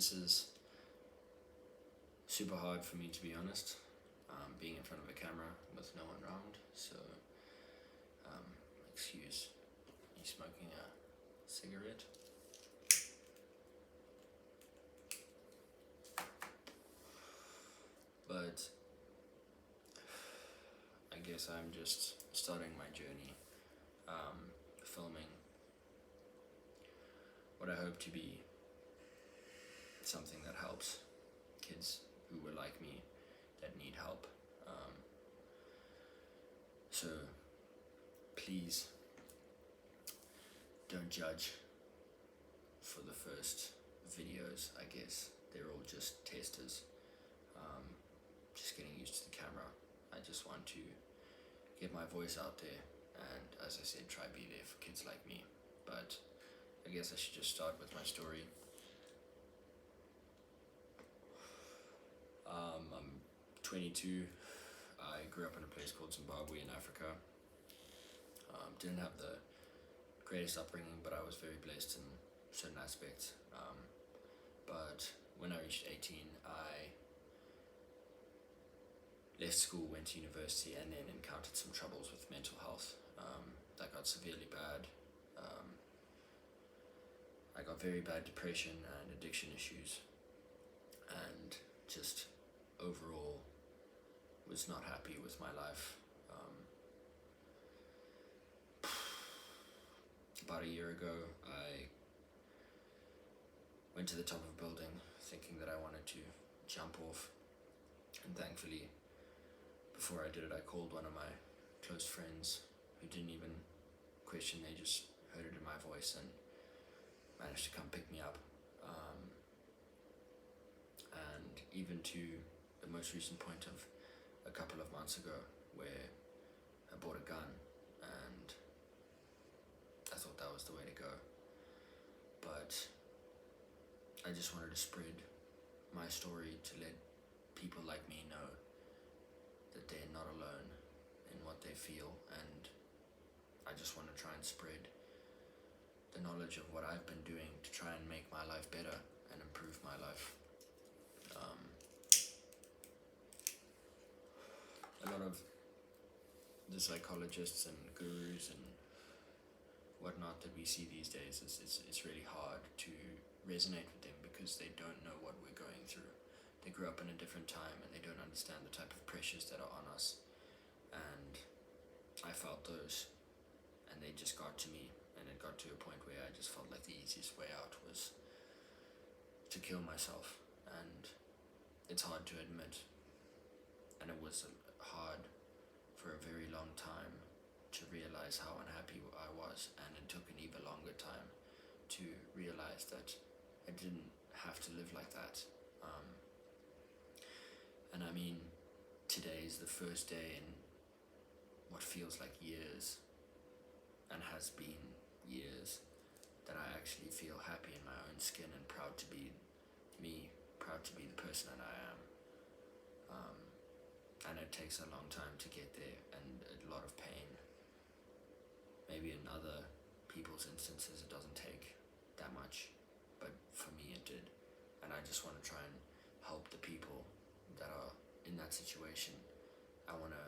this is super hard for me, to be honest, being in front of a camera with no one around. So, excuse me smoking a cigarette. But I guess I'm just starting my journey, filming what I hope to be something that helps kids who were like me, that need help. So please don't judge for the first videos, I guess. They're all just testers. Just getting used to the camera. I just want to get my voice out there and, as I said, try be there for kids like me. But I guess I should just start with my story. I'm 22. I grew up in a place called Zimbabwe in Africa. Didn't have the greatest upbringing, but I was very blessed in certain aspects. But when I reached 18, I left school, went to university, and then encountered some troubles with mental health that got severely bad. I got very bad depression and addiction issues, and just overall was not happy with my life. About a year ago, I went to the top of a building thinking that I wanted to jump off, and thankfully, before I did it, I called one of my close friends who didn't even question, they just heard it in my voice and managed to come pick me up. And even to the most recent point of a couple of months ago, where I bought a gun and I thought that was the way to go. But I just wanted to spread my story to let people like me know that they're not alone in what they feel, and I just want to try and spread the knowledge of what I've been doing to try and make my life better and improve my life. A lot of the psychologists and gurus and whatnot that we see these days, it's really hard to resonate with them because they don't know what we're going through. They grew up in a different time and they don't understand the type of pressures that are on us. And I felt those, and they just got to me, and it got to a point where I just felt like the easiest way out was to kill myself. And it's hard to admit, and it was hard for a very long time to realize how unhappy I was, and it took an even longer time to realize that I didn't have to live like that. And I mean, today is the first day in what feels like years, and has been years, that I actually feel happy in my own skin and proud to be me, proud to be the person that I am. And it takes a long time to get there, and a lot of pain. Maybe in other people's instances it doesn't take that much, but for me it did. And I just want to try and help the people that are in that situation. I want to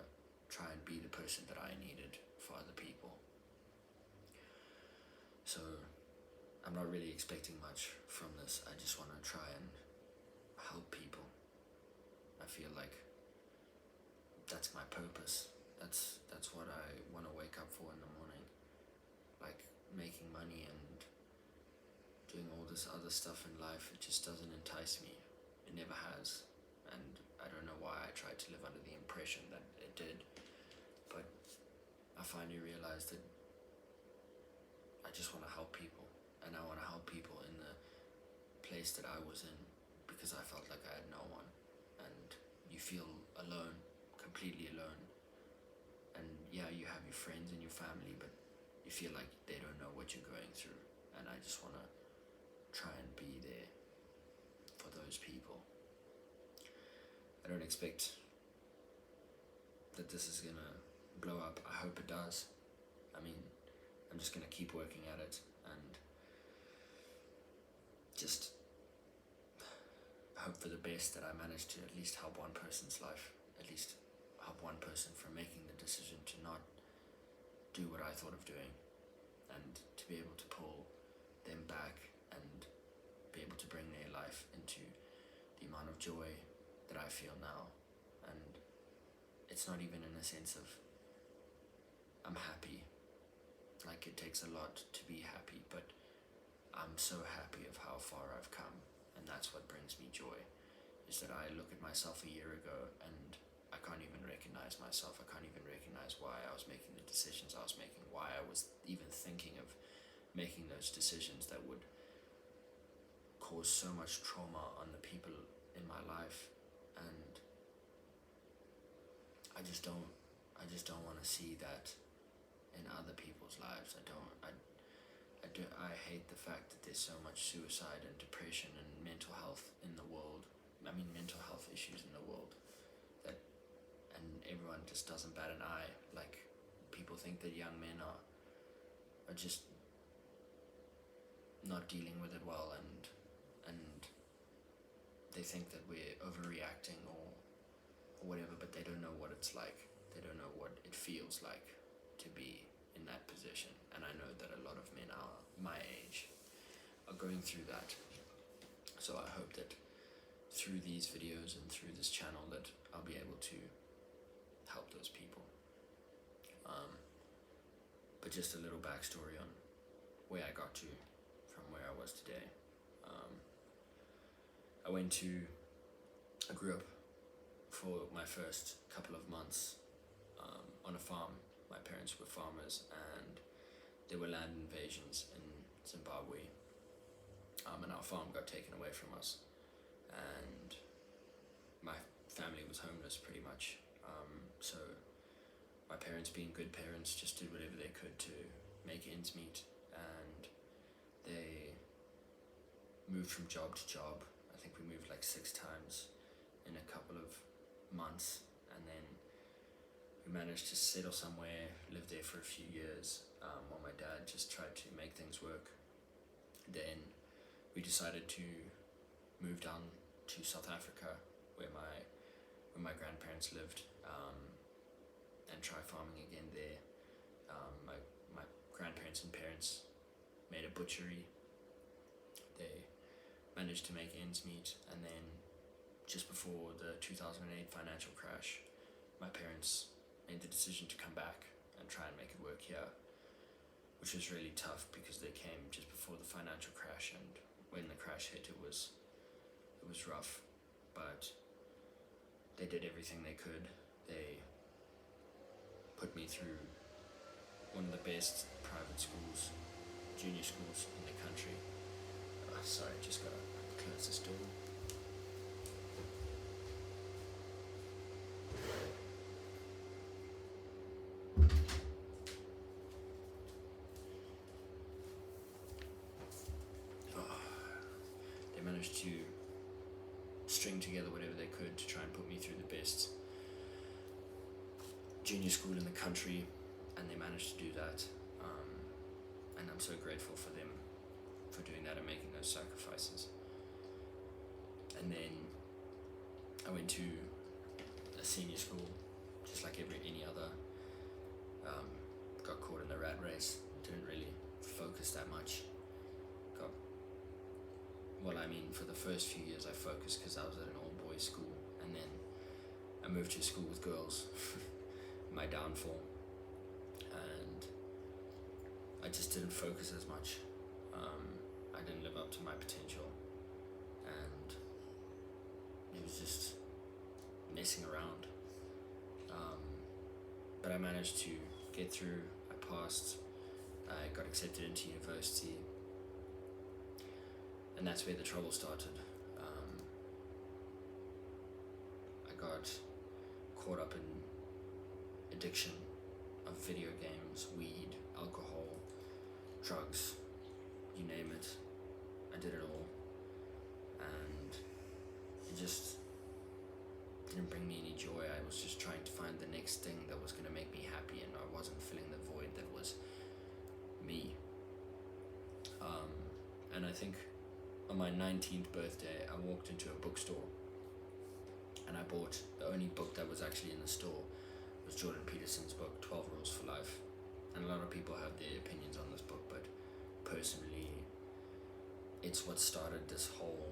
try and be the person that I needed for other people. So I'm not really expecting much from this. I just want to try and help people. I feel like that's my purpose. That's what I want to wake up for in the morning. Like, making money and doing all this other stuff in life, it just doesn't entice me. It never has. And I don't know why I tried to live under the impression that it did. But I finally realized that I just want to help people. And I want to help people in the place that I was in, because I felt like I had no one. And you feel alone, completely alone. And yeah, you have your friends and your family, but you feel like they don't know what you're going through. And I just want to try and be there for those people. I don't expect that this is gonna blow up. I hope it does. I mean, I'm just gonna keep working at it and just hope for the best that I managed to at least help one person's life, at least help one person from making the decision to not do what I thought of doing, and to be able to pull them back and be able to bring their life into the amount of joy that I feel now. And it's not even in a sense of I'm happy, like it takes a lot to be happy, but I'm so happy of how far I've come, and that's what brings me joy, is that I look at myself a year ago and I can't even recognize myself. I can't even recognize why I was making the decisions I was making, why I was even thinking of making those decisions that would cause so much trauma on the people in my life. And I just don't want to see that in other people's lives. I hate the fact that there's so much suicide and depression and mental health in the world. I mean, mental health issues in the world, and everyone just doesn't bat an eye. Like, people think that young men are just not dealing with it well, and they think that we're overreacting or whatever, but they don't know what it's like. They don't know what it feels like to be in that position. And I know that a lot of men are my age are going through that. So I hope that through these videos and through this channel that I'll be able to help those people. But just a little backstory on where I got to from where I was today. I grew up for my first couple of months on a farm. My parents were farmers, and there were land invasions in Zimbabwe, and our farm got taken away from us, and my family was homeless pretty much. So my parents, being good parents, just did whatever they could to make ends meet, and they moved from job to job. I think we moved like 6 times in a couple of months, and then we managed to settle somewhere, live there for a few years, while my dad just tried to make things work. Then we decided to move down to South Africa, where my grandparents lived, and try farming again there. My grandparents and parents made a butchery. They managed to make ends meet, and then just before the 2008 financial crash, my parents made the decision to come back and try and make it work here, which was really tough because they came just before the financial crash, and when the crash hit, it was rough, but they did everything they could. They put me through one of the best private schools, junior schools in the country. Sorry, just gotta close this door. They managed to string together whatever they could to try and put me through the best junior school in the country, and they managed to do that. And I'm so grateful for them for doing that and making those sacrifices. And then I went to a senior school, just like any other. Got caught in the rat race, didn't really focus that much. For the first few years I focused because I was at an all-boys school, and then I moved to a school with girls, my downfall, and I just didn't focus as much. I didn't live up to my potential, and it was just messing around. But I managed to get through. I passed. I got accepted into university, and that's where the trouble started. I got caught up in addiction of video games, weed, alcohol, drugs, you name it. I did it all, and it just didn't bring me any joy. I was just trying to find the next thing that was going to make me happy, and I wasn't filling the void that was me. And I think on my 19th birthday, I walked into a bookstore and I bought the only book that was actually in the store was Jordan Peterson's book, 12 Rules for Life. And a lot of people have their opinions on this book, but personally, it's what started this whole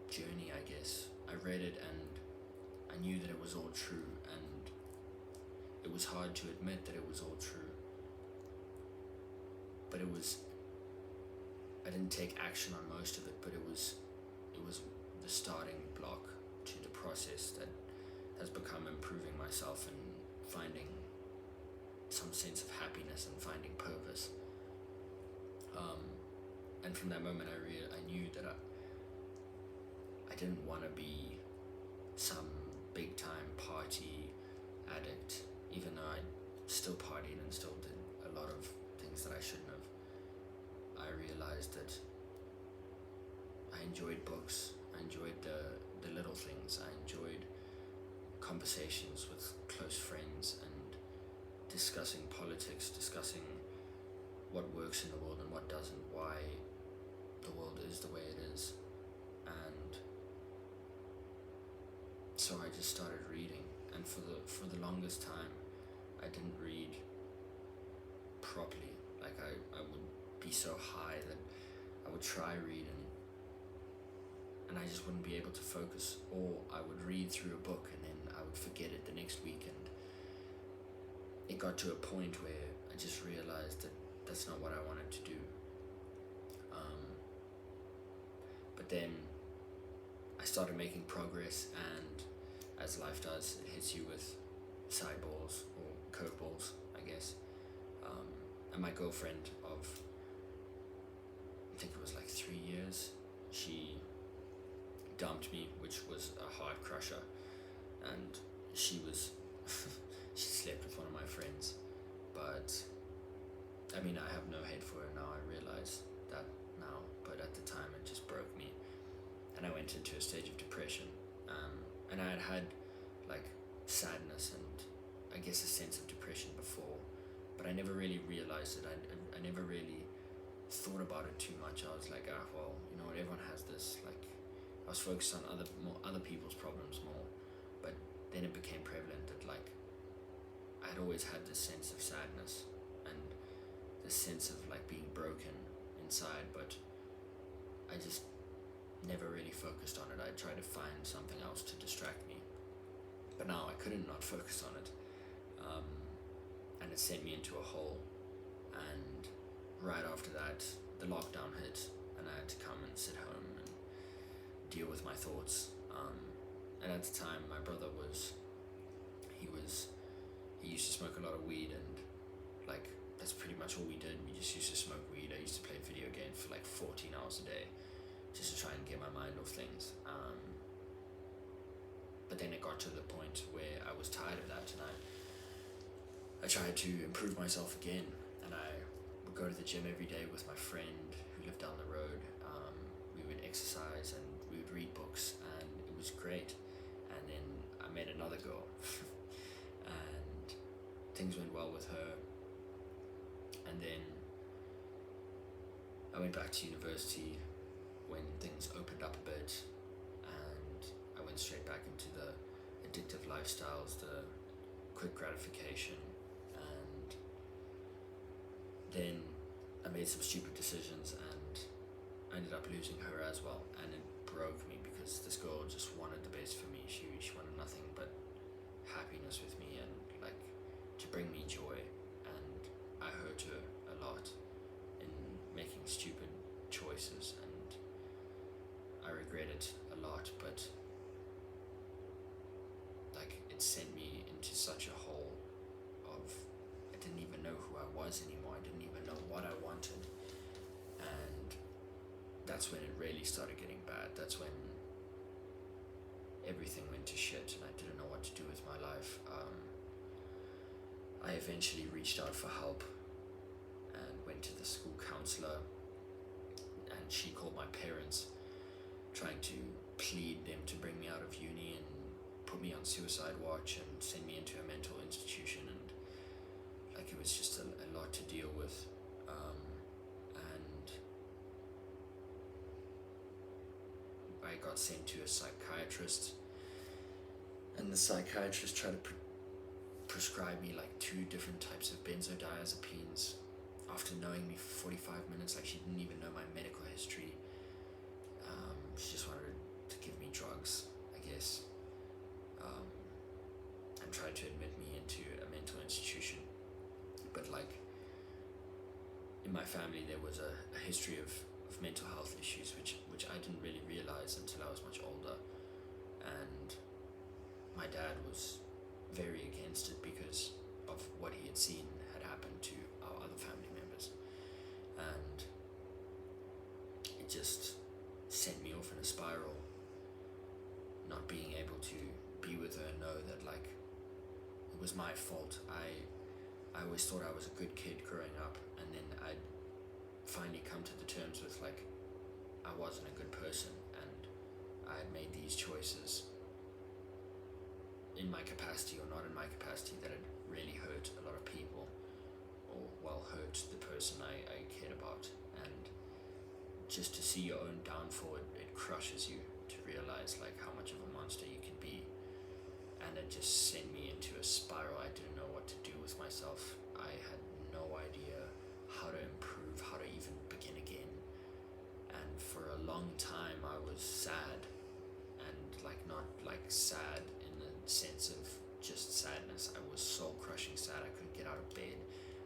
journey, I guess. I read it and I knew that it was all true, and it was hard to admit that it was all true. But I didn't take action on most of it, but it was the starting block to the process that has become improving myself and finding some sense of happiness and finding purpose. And from that moment, I knew that I didn't want to be some big time party addict, even though I still partied and still did a lot of things that I shouldn't have. I realized that I enjoyed books, I enjoyed the little things, I enjoyed conversations with close friends and discussing politics, discussing what works in the world and what doesn't, why the world is the way it is. And so I just started reading, and for the longest time I didn't read properly. Like I would be so high that I would try reading and I just wouldn't be able to focus, or I would read through a book and then I would forget it the next week, and it got to a point where I just realized that that's not what I wanted to do. But then I started making progress, and as life does, it hits you with side balls or curveballs, I guess. And my girlfriend of, I think it was like 3 years, she dumped me, which was a hard crusher, and she slept with one of my friends. But I mean, I have no hate for her now, I realize that now, but at the time it just broke me, and I went into a stage of depression, and I had like sadness and I guess a sense of depression before, but I never really realized it. I never really thought about it too much. I was like, well, you know what, everyone has this. Like, I was focused on other people's problems more, but then it became prevalent that like I'd always had this sense of sadness and this sense of like being broken inside, but I just never really focused on it. I tried to find something else to distract me, but now I couldn't not focus on it, and it sent me into a hole. And right after that, the lockdown hit, and I had to come and sit home and deal with my thoughts. And at the time, my brother he used to smoke a lot of weed, and like that's pretty much all we did. We just used to smoke weed. I used to play video games for like 14 hours a day, just to try and get my mind off things. But then it got to the point where I was tired of that, and I tried to improve myself again, and I would go to the gym every day with my friend who lived down the road. We would exercise and we would read books, and it was great. And then I met another girl and things went well with her, and then I went back to university when things opened up a bit, and I went straight back into the addictive lifestyles, the quick gratification, and then I made some stupid decisions and I ended up losing her as well, and it broke me because this girl just wanted the best for me. She wanted nothing but happiness with me and like to bring me joy, and I hurt her a lot in making stupid choices, and I regret it a lot, but like it sent me into such a hole of I didn't even know who I was anymore. I didn't even know what I wanted, and that's when it really started getting bad. That's when everything went to shit and I didn't know what to do with my life. I eventually reached out for help and went to the school counselor, and she called my parents, trying to plead them to bring me out of uni and put me on suicide watch and send me into a mental institution, and like it was just a lot to deal with. And got sent to a psychiatrist, and the psychiatrist tried to prescribe me like 2 different types of benzodiazepines after knowing me for 45 minutes. Like, she didn't even know my medical history. She just wanted to give me drugs, I guess, and tried to admit me into a mental institution. But like, in my family there was a history of mental health issues, which I didn't really realize until I was much older. And my dad was very against it because of what he had seen had happened to our other family members, and it just sent me off in a spiral, not being able to be with her and know that like it was my fault. I always thought I was a good kid growing up, and then I'd finally come to the terms with like I wasn't a good person, and I had made these choices in my capacity or not in my capacity that had really hurt a lot of people, or well, hurt the person I cared about. And just to see your own downfall, it crushes you to realize like how much of a monster you can be. And it just sent me into a spiral. I didn't know what to do with myself. I had no idea how to improve, how to even begin again. And for a long time I was sad, and like not like sad in the sense of just sadness. I was soul crushing sad. I couldn't get out of bed.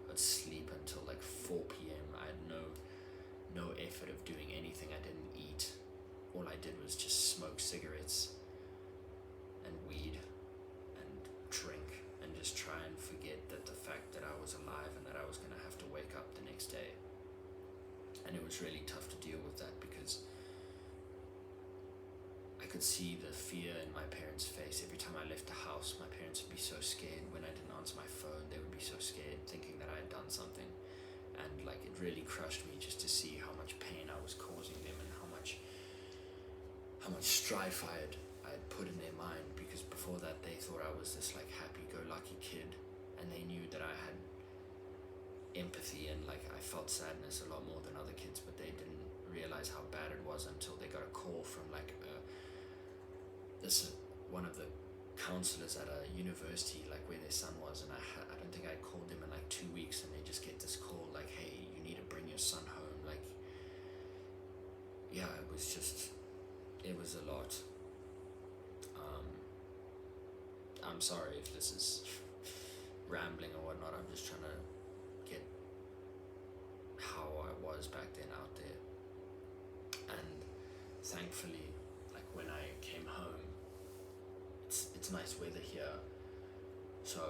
I'd sleep until like 4 p.m. I had no effort of doing anything. I didn't eat. All I did was just smoke cigarettes and weed and drink and just try and forget that the fact that I was alive and that I was going to have to wake up the next day. And it was really tough to deal with that because I could see the fear in my parents' face. Every time I left the house, my parents would be so scared. When I didn't answer my phone, they would be so scared, thinking that I had done something. And like, it really crushed me just to see how much pain I was causing them, and how much strife I had put in their mind. Because before that, they thought I was this like happy-go-lucky kid, and they knew that I had empathy and like I felt sadness a lot more than other kids, but they didn't realize how bad it was until they got a call from like one of the counselors at a university, like where their son was, and I don't think I called them in like 2 weeks, and they just get this call like, hey, you need to bring your son home. Like, yeah, it was a lot. I'm sorry if this is rambling or whatnot. I'm just trying to get how I was back then out there. And thankfully, like when I came home, it's nice weather here. So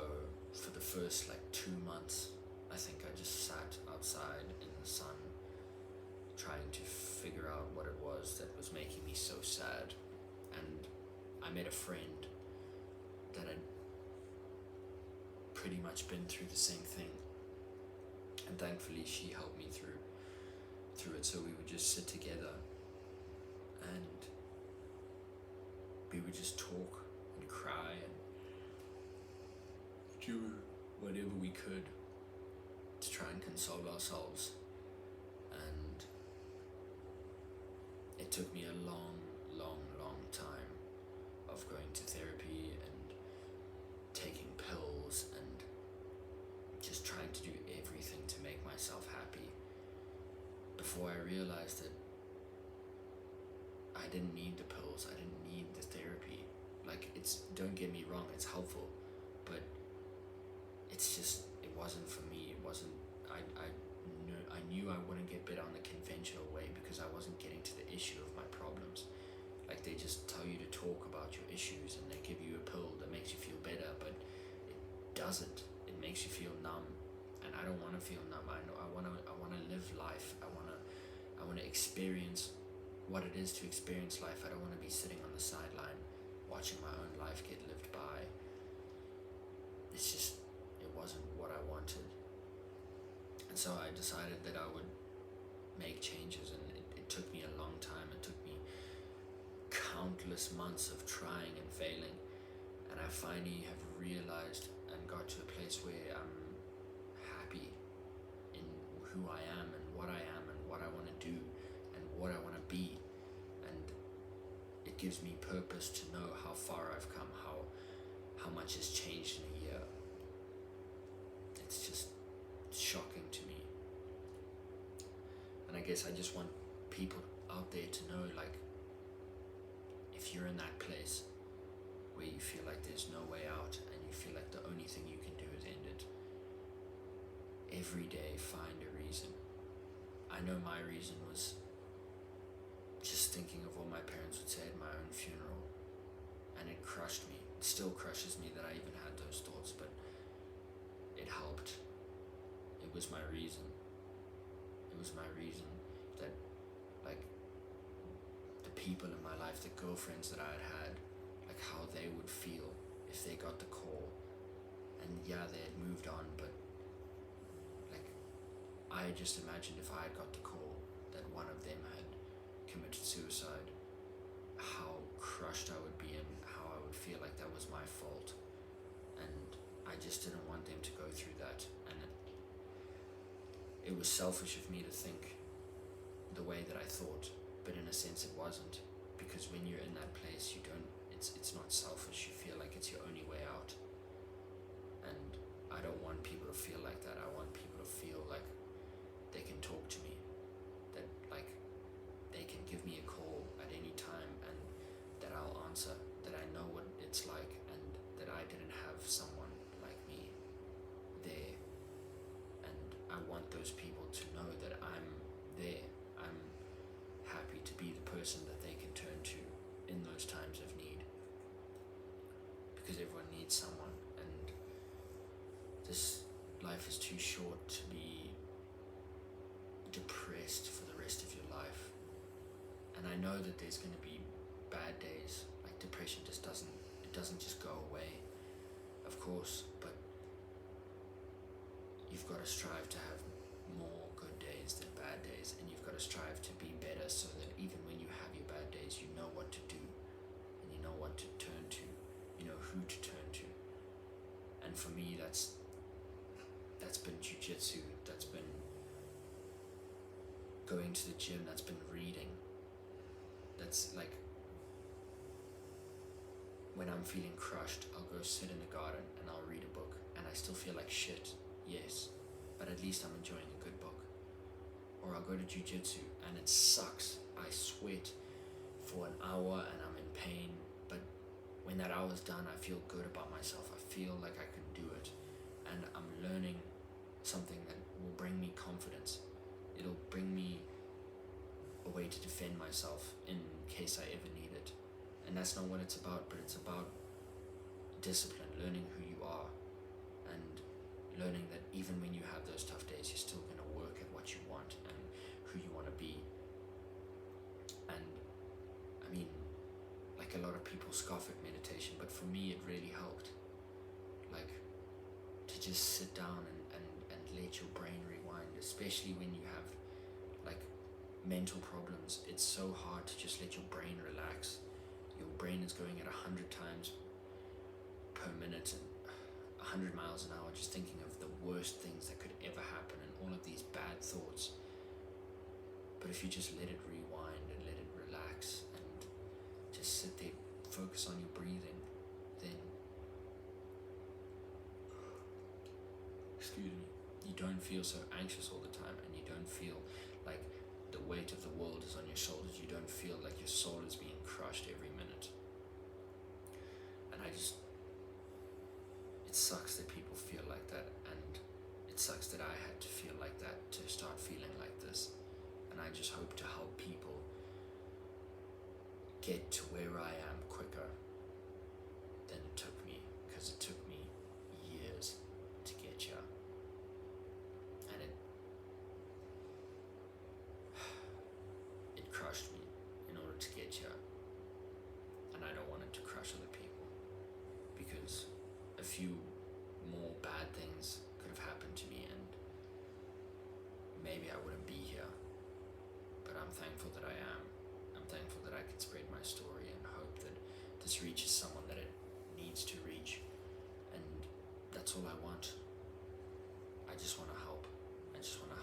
for the first like 2 months, I think I just sat outside in the sun trying to figure out what it was that was making me so sad. And I met a friend that had pretty much been through the same thing, and thankfully she helped me through it. So we would just sit together and we would just talk and cry and do whatever we could to try and console ourselves. And it took me a long time of going to therapy and taking pills and just trying to do everything to make myself happy before I realized that I didn't need the pills, I didn't need the therapy. Like, don't get me wrong, it's helpful, but it's just, it wasn't for me. It wasn't, I knew I wouldn't get better on the conventional way because I wasn't getting to the issue of my problems. Like, they just tell you to talk about your issues and they give you a pill that makes you feel better, but it doesn't. It makes you feel numb, and I don't want to feel numb. I want to live life. I want to experience what it is to experience life. I don't want to be sitting on the sideline watching my own life get lived by. It wasn't what I wanted. And so I decided that I would make changes, and it took me a long time. It took me countless months of trying and failing, and I finally have realized and got to a place where I'm happy in who I am and what I am and what I want to do and what I want to be. And gives me purpose to know how far I've come, how much has changed in a year. It's just shocking to me. And I guess I just want people out there to know, like, if you're in that place where you feel like there's no way out and you feel like the only thing you can do is end it, every day find a reason. I know my reason was just thinking of what my parents would say at my own funeral, and it crushed me. It still crushes me that I even had those thoughts, but it helped. It was my reason. It was my reason that, like, the people in my life, the girlfriends that I had, like, how they would feel if they got the call. And yeah, they had moved on, but like, I just imagined if I had got the call that one of them had committed suicide, how crushed I would be and how I would feel like that was my fault. And I just didn't want them to go through that. And it was selfish of me to think the way that I thought, but in a sense it wasn't, because when you're in that place, you don't, it's not selfish, you feel like it's your only way out. And I don't want people to feel like that. I want people to feel like they can talk to me, that, like, they can give me a call at any time and that I'll answer, that I know what it's like, and that I didn't have someone like me there. And I want those people to know that I'm there. I'm happy to be the person that they can turn to in those times of need, because everyone needs someone, and this life is too short to be depressed for the rest of your life. And I know that there's going to be bad days, like depression just doesn't just go away, of course, but you've got to strive to have more good days than bad days, and you've got to strive to be better, so that even when you have your bad days, you know what to do, and you know what to turn to, you know who to turn to. And for me, that's been jiu-jitsu, that's been going to the gym, that's been reading. That's like, when I'm feeling crushed, I'll go sit in the garden and I'll read a book, and I still feel like shit, yes, but at least I'm enjoying a good book. Or I'll go to jiu-jitsu and it sucks, I sweat for an hour and I'm in pain, but when that hour's done, I feel good about myself, I feel like I can do it, and I'm learning something that will bring me confidence. It'll bring me a way to defend myself in case I ever need it. And that's not what it's about, but it's about discipline, learning who you are, and learning that even when you have those tough days, you're still going to work at what you want and who you want to be. And I mean, like, a lot of people scoff at meditation, but for me it really helped. Like, to just sit down and let your brain rewind, especially when you have, like, mental problems. It's so hard to just let your brain relax. Your brain is going at 100 times per minute and 100 miles an hour, just thinking of the worst things that could ever happen and all of these bad thoughts. But if you just let it rewind and let it relax and just sit there, focus on your breathing, then, excuse me, you don't feel so anxious all the time, and you don't feel like the weight of the world is on your shoulders. You don't feel like your soul is being crushed every minute. And it sucks that people feel like that, and it sucks that I had to feel like that to start feeling like this. And I just hope to help people get to where I am quicker than it took me, because it took me years to get here. And it crushed me in order to get here, and I don't want it to crush other people, because a few more bad things could have happened to me and maybe I wouldn't be here. But I'm thankful that I am. I'm thankful that I can spread my story and hope that this reaches someone that it needs to reach. And that's all I want. I just want to help. I just want to